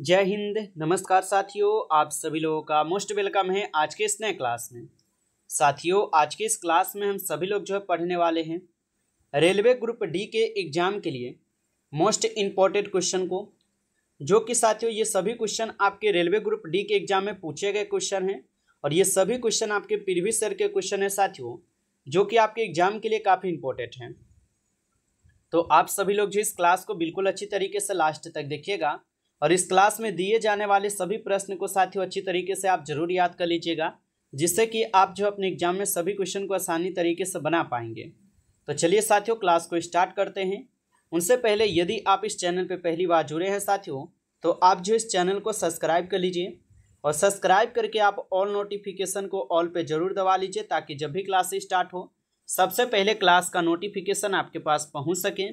जय हिंद। नमस्कार साथियों, आप सभी लोगों का मोस्ट वेलकम है आज के इस नए क्लास में। साथियों, आज के इस क्लास में हम सभी लोग जो है पढ़ने वाले हैं रेलवे ग्रुप डी के एग्जाम के लिए मोस्ट इम्पॉर्टेंट क्वेश्चन को, जो कि साथियों ये सभी क्वेश्चन आपके रेलवे ग्रुप डी के एग्जाम में पूछे गए क्वेश्चन हैं और ये सभी क्वेश्चन आपके प्रीवियस ईयर के क्वेश्चन है साथियों, जो कि आपके एग्जाम के लिए काफ़ी इंपॉर्टेंट हैं। तो आप सभी लोग जो इस क्लास को बिल्कुल अच्छी तरीके से लास्ट तक देखिएगा और इस क्लास में दिए जाने वाले सभी प्रश्न को साथियों अच्छी तरीके से आप जरूर याद कर लीजिएगा, जिससे कि आप जो अपने एग्जाम में सभी क्वेश्चन को आसानी तरीके से बना पाएंगे। तो चलिए साथियों क्लास को स्टार्ट करते हैं। उनसे पहले यदि आप इस चैनल पर पहली बार जुड़े हैं साथियों, तो आप जो इस चैनल को सब्सक्राइब कर लीजिए और सब्सक्राइब करके आप ऑल नोटिफिकेशन को ऑल पे जरूर दबा लीजिए, ताकि जब भी क्लास स्टार्ट हो सबसे पहले क्लास का नोटिफिकेशन आपके पास पहुंच सके।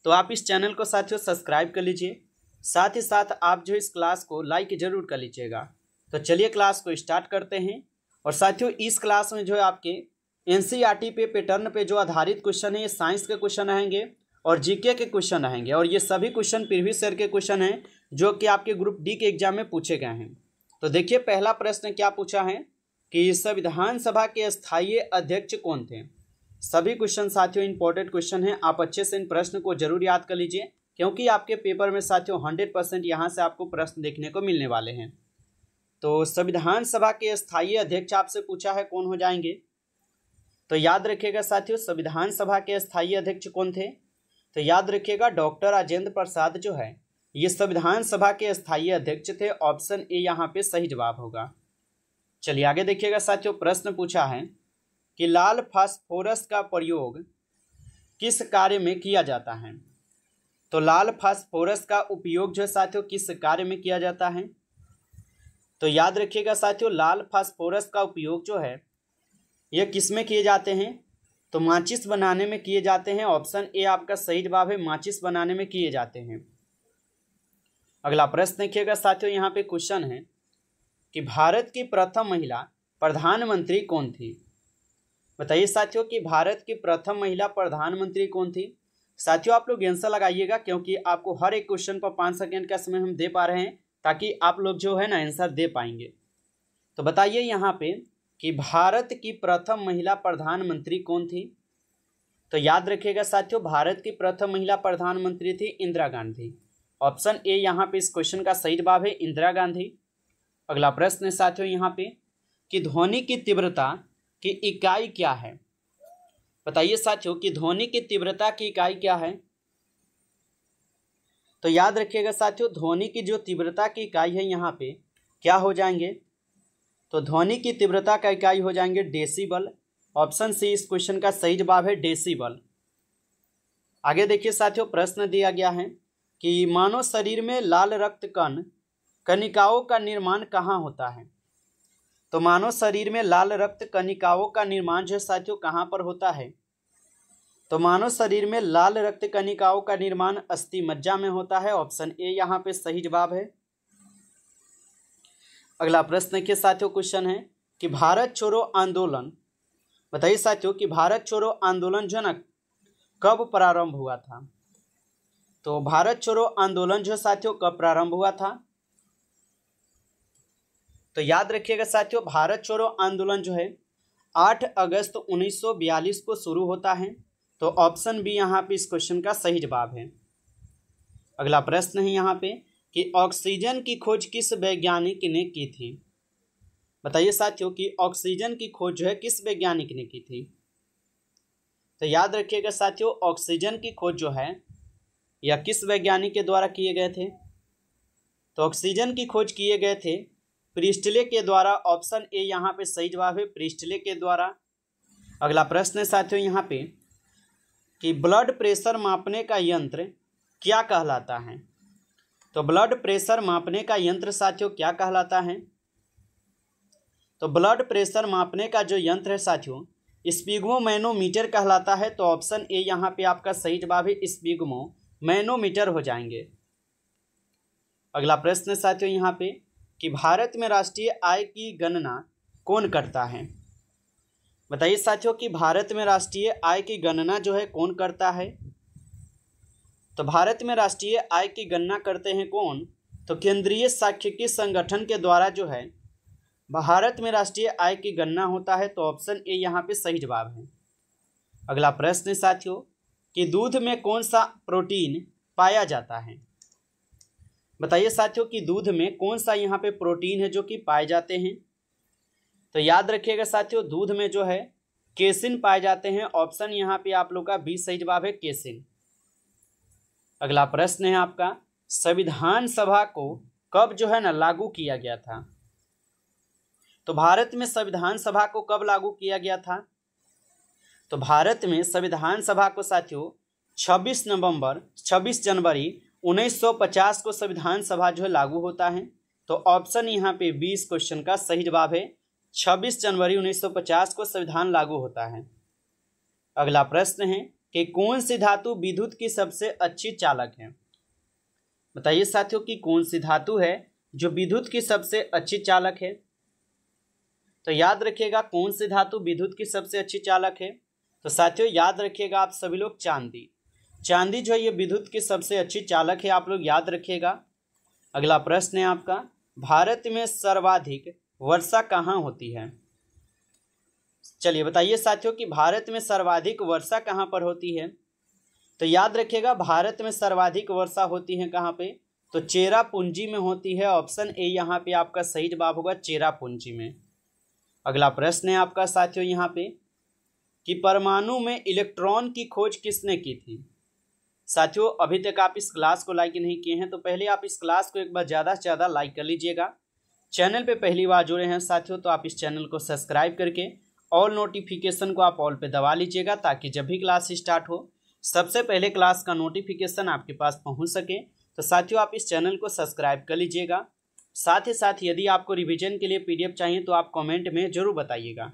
तो आप इस चैनल को साथियों सब्सक्राइब कर लीजिए, साथ ही साथ आप जो इस क्लास को लाइक जरूर कर लीजिएगा। तो चलिए क्लास को स्टार्ट करते हैं। और साथियों इस क्लास में जो है आपके एनसीईआरटी पे पैटर्न पे जो आधारित क्वेश्चन है, ये साइंस के क्वेश्चन आएंगे और जीके के क्वेश्चन आएंगे, और ये सभी क्वेश्चन प्रीवियस ईयर के क्वेश्चन हैं जो कि आपके ग्रुप डी के एग्जाम में पूछे गए हैं। तो देखिए पहला प्रश्न क्या पूछा है कि संविधान सभा के स्थायी अध्यक्ष कौन थे। सभी क्वेश्चन साथियों इंपॉर्टेंट क्वेश्चन हैं, आप अच्छे से इन प्रश्न को जरूर याद कर लीजिए, क्योंकि आपके पेपर में साथियों 100% यहाँ से आपको प्रश्न देखने को मिलने वाले हैं। तो संविधान सभा के स्थायी अध्यक्ष आपसे पूछा है कौन हो जाएंगे, तो याद रखिएगा साथियों संविधान सभा के स्थायी अध्यक्ष कौन थे। तो याद रखिएगा डॉक्टर राजेंद्र प्रसाद जो है ये संविधान सभा के स्थायी अध्यक्ष थे। ऑप्शन ए यहाँ पे सही जवाब होगा। चलिए आगे देखिएगा साथियों, प्रश्न पूछा है कि लाल फास्फोरस का प्रयोग किस कार्य में किया जाता है। तो लाल फास्फोरस का उपयोग जो है साथियों किस कार्य में किया जाता है। तो याद रखिएगा साथियों लाल फास्फोरस का उपयोग जो है यह किस में किए जाते हैं, तो माचिस बनाने में किए जाते हैं। ऑप्शन ए आपका सही जवाब है, माचिस बनाने में किए जाते हैं। अगला प्रश्न देखिएगा साथियों, यहाँ पे क्वेश्चन है कि भारत की प्रथम महिला प्रधानमंत्री कौन थी। बताइए साथियों कि भारत की प्रथम महिला प्रधानमंत्री कौन थी। साथियों आप लोग आंसर लगाइएगा, क्योंकि आपको हर एक क्वेश्चन पर 5 सेकंड का समय हम दे पा रहे हैं, ताकि आप लोग जो है ना आंसर दे पाएंगे। तो बताइए यहाँ पे कि भारत की प्रथम महिला प्रधानमंत्री कौन थी। तो याद रखिएगा साथियों भारत की प्रथम महिला प्रधानमंत्री थी इंदिरा गांधी। ऑप्शन ए यहाँ पे इस क्वेश्चन का सही जवाब है, इंदिरा गांधी। अगला प्रश्न है साथियों यहाँ पे कि ध्वनि की तीव्रता की इकाई क्या है। बताइए साथियों कि ध्वनि की तीव्रता की इकाई क्या है। तो याद रखिएगा साथियों ध्वनि की जो तीव्रता की इकाई है यहाँ पे क्या हो जाएंगे, तो ध्वनि की तीव्रता का इकाई हो जाएंगे डेसिबल। ऑप्शन सी इस क्वेश्चन का सही जवाब है, डेसिबल। आगे देखिए साथियों, प्रश्न दिया गया है कि मानव शरीर में लाल रक्त कण कणिकाओं का निर्माण कहाँ होता है। तो मानव शरीर में लाल रक्त कणिकाओं का निर्माण जो है साथियों कहाँ पर होता है। तो मानव शरीर में लाल रक्त कणिकाओं का निर्माण अस्थि मज्जा में होता है। ऑप्शन ए यहाँ पे सही जवाब है। अगला प्रश्न के साथियों क्वेश्चन है कि भारत छोड़ो आंदोलन, बताइए साथियों कि भारत छोड़ो आंदोलन जो है ना कब प्रारंभ हुआ था। तो भारत छोड़ो आंदोलन जो साथियों कब प्रारंभ हुआ था। तो याद रखिएगा साथियों भारत छोड़ो आंदोलन जो है 8 अगस्त 1942 को शुरू होता है। तो ऑप्शन बी यहाँ पे इस क्वेश्चन का सही जवाब है। अगला प्रश्न है यहाँ पे कि ऑक्सीजन की खोज किस वैज्ञानिक ने की थी। बताइए साथियों कि ऑक्सीजन की खोज जो है किस वैज्ञानिक ने की थी। तो याद रखिएगा साथियों ऑक्सीजन की खोज जो है यह किस वैज्ञानिक के द्वारा किए गए थे। तो ऑक्सीजन की खोज किए गए थे प्रिस्टले के द्वारा। ऑप्शन ए यहाँ पे सही जवाब है, प्रिस्टले के द्वारा। अगला प्रश्न है साथियों यहाँ पे कि ब्लड प्रेशर मापने का यंत्र क्या कहलाता है। तो ब्लड प्रेशर मापने का यंत्र साथियों क्या कहलाता है। तो ब्लड प्रेशर मापने का जो यंत्र है साथियों स्पिग्मोमैनोमीटर कहलाता है। तो ऑप्शन ए यहाँ पे आपका सही जवाब है, स्पिग्मोमैनोमीटर हो जाएंगे। अगला प्रश्न साथियों यहाँ पे कि भारत में राष्ट्रीय आय की गणना कौन करता है। बताइए साथियों कि भारत में राष्ट्रीय आय की गणना जो है कौन करता है। तो भारत में राष्ट्रीय आय की गणना करते हैं कौन, तो केंद्रीय सांख्यिकी संगठन के द्वारा जो है भारत में राष्ट्रीय आय की गणना होता है, तो ऑप्शन ए यहाँ पे सही जवाब है। अगला प्रश्न है साथियों कि दूध में कौन सा प्रोटीन पाया जाता है। बताइए साथियों कि दूध में कौन सा यहाँ पे प्रोटीन है जो कि पाए जाते हैं। तो याद रखिएगा साथियों, दूध में जो है केसिन पाए जाते हैं। ऑप्शन यहाँ पे आप लोग का बी सही जवाब है, केसिन। अगला प्रश्न है आपका, संविधान सभा को कब जो है ना लागू किया गया था। तो भारत में संविधान सभा को कब लागू किया गया था। तो भारत में संविधान सभा को साथियों 26 जनवरी 1950 को संविधान सभा जो है लागू होता है। तो ऑप्शन यहाँ पे 20 क्वेश्चन का सही जवाब है, 26 जनवरी 1950 को संविधान लागू होता है। अगला प्रश्न है कि कौन सी धातु विद्युत की सबसे अच्छी चालक है। बताइए साथियों कि कौन सी धातु है जो विद्युत की सबसे अच्छी चालक है। तो याद रखिएगा कौन सी धातु विद्युत की सबसे अच्छी चालक है। तो साथियों याद रखिएगा आप सभी लोग, चांदी जो है ये विद्युत की सबसे अच्छी चालक है, आप लोग याद रखिएगा। अगला प्रश्न है आपका, भारत में सर्वाधिक वर्षा कहाँ होती है। चलिए बताइए साथियों कि भारत में सर्वाधिक वर्षा कहाँ पर होती है। तो याद रखिएगा भारत में सर्वाधिक वर्षा होती है कहाँ पे, तो चेरापूंजी में होती है। ऑप्शन ए यहाँ पे आपका सही जवाब होगा, चेरापूंजी में। अगला प्रश्न है आपका साथियों यहाँ पे कि परमाणु में इलेक्ट्रॉन की खोज किसने की थी। साथियों अभी तक आप इस क्लास को लाइक नहीं किए हैं तो पहले आप इस क्लास को एक बार ज़्यादा से ज़्यादा लाइक कर लीजिएगा। चैनल पे पहली बार जुड़े हैं साथियों तो आप इस चैनल को सब्सक्राइब करके ऑल नोटिफिकेशन को आप ऑल पे दबा लीजिएगा, ताकि जब भी क्लास स्टार्ट हो सबसे पहले क्लास का नोटिफिकेशन आपके पास पहुंच सके। तो साथियों आप इस चैनल को सब्सक्राइब कर लीजिएगा। साथ ही साथ यदि आपको रिवीजन के लिए पीडीएफ चाहिए तो आप कमेंट में जरूर बताइएगा।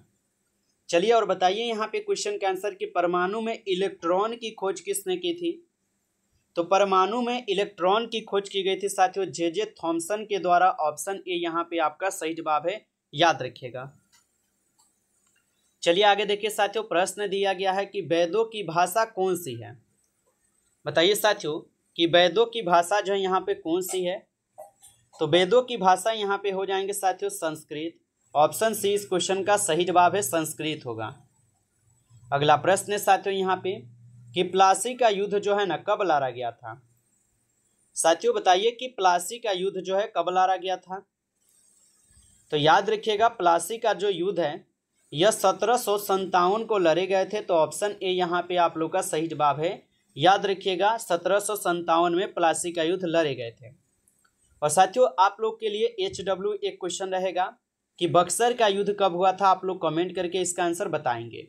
चलिए और बताइए यहाँ पे क्वेश्चन का आंसर कि परमाणु में इलेक्ट्रॉन की खोज किसने की थी। तो परमाणु में इलेक्ट्रॉन की खोज की गई थी साथियों जे थॉमसन के द्वारा। ऑप्शन ए यहाँ पे आपका सही जवाब है, याद रखिएगा। चलिए आगे देखिए साथियों, प्रश्न दिया गया है कि वेदों की भाषा कौन सी है। बताइए साथियों कि वेदों की भाषा जो है यहाँ पे कौन सी है। तो वेदों की भाषा यहाँ पे हो जाएंगे साथियों संस्कृत। ऑप्शन सी इस क्वेश्चन का सही जवाब है, संस्कृत होगा। अगला प्रश्न है साथियों यहाँ पे कि प्लासी का युद्ध जो है ना कब लड़ा गया था। साथियों बताइए कि प्लासी का युद्ध जो है कब लड़ा गया था। तो याद रखिएगा प्लासी का जो युद्ध है यह 1757 को लड़े गए थे। तो ऑप्शन ए यहाँ पे आप लोग का सही जवाब है, याद रखिएगा 1757 में प्लासी का युद्ध लड़े गए थे। और साथियों आप लोग के लिए HW एक क्वेश्चन रहेगा कि बक्सर का युद्ध कब हुआ था। आप लोग कमेंट करके इसका आंसर बताएंगे।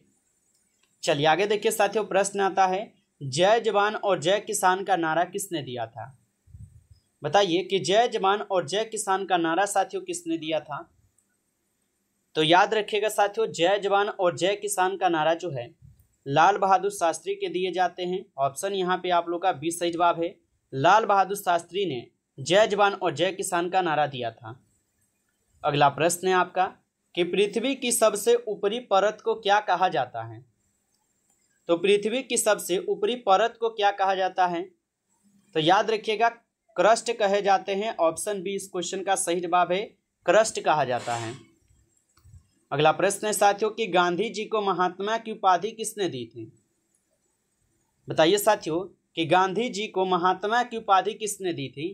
चलिए आगे देखिए साथियों, प्रश्न आता है जय जवान और जय किसान का नारा किसने दिया था। बताइए कि जय जवान और जय किसान का नारा साथियों किसने दिया था। तो याद रखिएगा साथियों जय जवान और जय किसान का नारा जो है लाल बहादुर शास्त्री के दिए जाते हैं। ऑप्शन यहाँ पे आप लोग का 20 सही जवाब है, लाल बहादुर शास्त्री ने जय जवान और जय किसान का नारा दिया था। अगला प्रश्न है आपका कि पृथ्वी की सबसे ऊपरी परत को क्या कहा जाता है। तो पृथ्वी की सबसे ऊपरी परत को क्या कहा जाता है। तो याद रखिएगा क्रस्ट कहे जाते हैं। ऑप्शन बी इस क्वेश्चन का सही जवाब है, क्रस्ट कहा जाता है। अगला प्रश्न है साथियों कि गांधी जी को महात्मा की उपाधि किसने दी थी। बताइए साथियों कि गांधी जी को महात्मा की उपाधि किसने दी थी।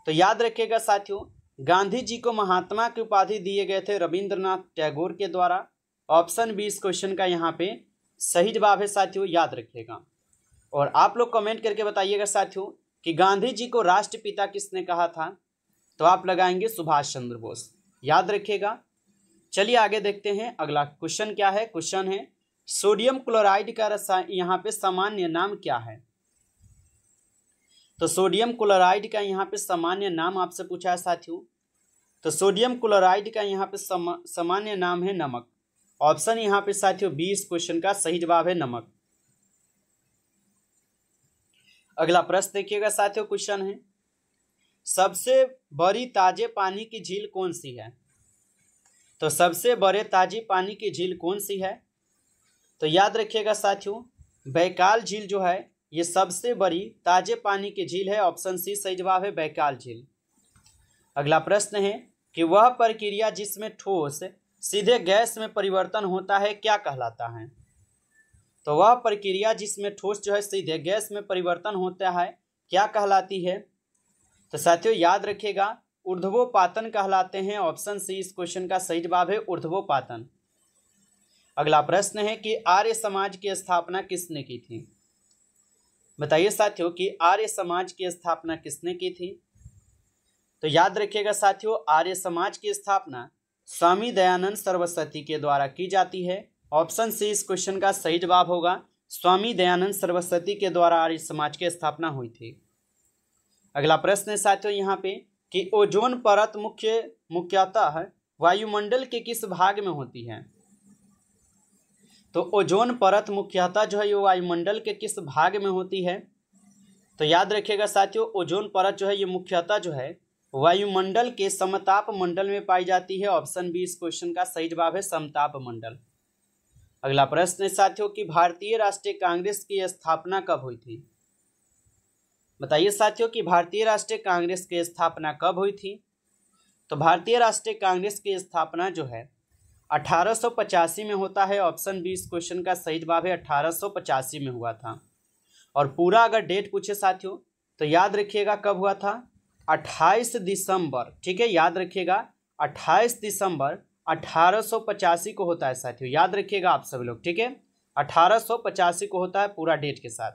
तो याद रखिएगा साथियों गांधी जी को महात्मा की उपाधि दिए गए थे रविंद्रनाथ टैगोर के द्वारा। ऑप्शन बी इस क्वेश्चन का यहाँ पे सही जवाब है साथियों, याद रखिएगा। और आप लोग कमेंट करके बताइएगा साथियों कि गांधी जी को राष्ट्रपिता किसने कहा था। तो आप लगाएंगे सुभाष चंद्र बोस, याद रखिएगा। चलिए आगे देखते हैं अगला क्वेश्चन क्या है। क्वेश्चन है सोडियम क्लोराइड का यहाँ पे सामान्य नाम क्या है। तो सोडियम क्लोराइड का यहाँ पे सामान्य नाम आपसे पूछा है साथियों। तो सोडियम क्लोराइड का यहाँ पे सामान्य नाम है नमक। ऑप्शन यहाँ पे साथियों 20 क्वेश्चन का सही जवाब है नमक। अगला प्रश्न देखिएगा साथियों, क्वेश्चन है सबसे बड़ी ताजे पानी की झील कौन सी है। तो सबसे बड़े ताजे पानी की झील कौन सी है। तो याद रखिएगा साथियों बैकाल झील जो है ये सबसे बड़ी ताजे पानी की झील है। ऑप्शन सी सही जवाब है बैकाल झील। अगला प्रश्न है कि वह प्रक्रिया जिसमें ठोस सीधे गैस में परिवर्तन होता है क्या कहलाता है। तो वह प्रक्रिया जिसमें ठोस जो है सीधे गैस में परिवर्तन होता है क्या कहलाती है। तो साथियों याद रखिएगा ऊर्ध्वोपातन कहलाते हैं। ऑप्शन सी इस क्वेश्चन का सही जवाब है ऊर्ध्वोपातन। अगला प्रश्न है कि आर्य समाज की स्थापना किसने की थी। बताइए साथियों कि आर्य समाज की स्थापना किसने की थी। तो याद रखिएगा साथियों आर्य समाज की स्थापना स्वामी दयानंद सरस्वती के द्वारा की जाती है। ऑप्शन सी इस क्वेश्चन का सही जवाब होगा स्वामी दयानंद सरस्वती के द्वारा आर्य समाज की स्थापना हुई थी। अगला प्रश्न है साथियों यहाँ पे कि ओजोन परत मुख्यतः वायुमंडल के किस भाग में होती है। तो ओजोन परत मुख्यतः जो है ये वायुमंडल के किस भाग में होती है। तो याद रखिएगा साथियों ओजोन परत जो है ये मुख्यतः जो है वायुमंडल के समताप मंडल में पाई जाती है। ऑप्शन बी इस क्वेश्चन का सही जवाब है समताप मंडल। अगला प्रश्न है साथियों कि भारतीय राष्ट्रीय कांग्रेस की स्थापना कब हुई थी। बताइए साथियों कि भारतीय राष्ट्रीय कांग्रेस की स्थापना कब हुई थी। तो भारतीय राष्ट्रीय कांग्रेस की स्थापना जो है 1885 में होता है। ऑप्शन बी इस क्वेश्चन का सही जवाब है 1885 में हुआ था। और पूरा अगर डेट पूछे साथियों तो याद रखिएगा कब हुआ था 28 दिसंबर। ठीक है याद रखिएगा 28 दिसंबर 1885 को होता है साथियों। याद रखिएगा आप सभी लोग ठीक है 1885 को होता है पूरा डेट के साथ।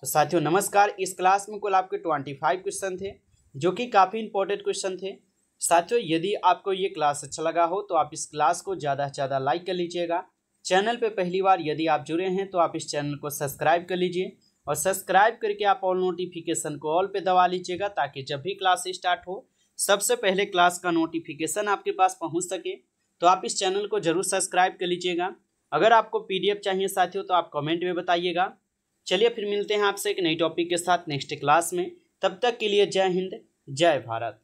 तो साथियों नमस्कार। इस क्लास में कुल आपके 25 क्वेश्चन थे जो कि काफ़ी इंपॉर्टेंट क्वेश्चन थे। साथियों यदि आपको ये क्लास अच्छा लगा हो तो आप इस क्लास को ज़्यादा से ज़्यादा लाइक कर लीजिएगा। चैनल पे पहली बार यदि आप जुड़े हैं तो आप इस चैनल को सब्सक्राइब कर लीजिए और सब्सक्राइब करके आप ऑल नोटिफिकेशन को ऑल पे दबा लीजिएगा ताकि जब भी क्लास स्टार्ट हो सबसे पहले क्लास का नोटिफिकेशन आपके पास पहुंच सके। तो आप इस चैनल को जरूर सब्सक्राइब कर लीजिएगा। अगर आपको PDF चाहिए साथियों तो आप कमेंट में बताइएगा। चलिए फिर मिलते हैं आपसे एक नई टॉपिक के साथ नेक्स्ट क्लास में। तब तक के लिए जय हिंद जय भारत।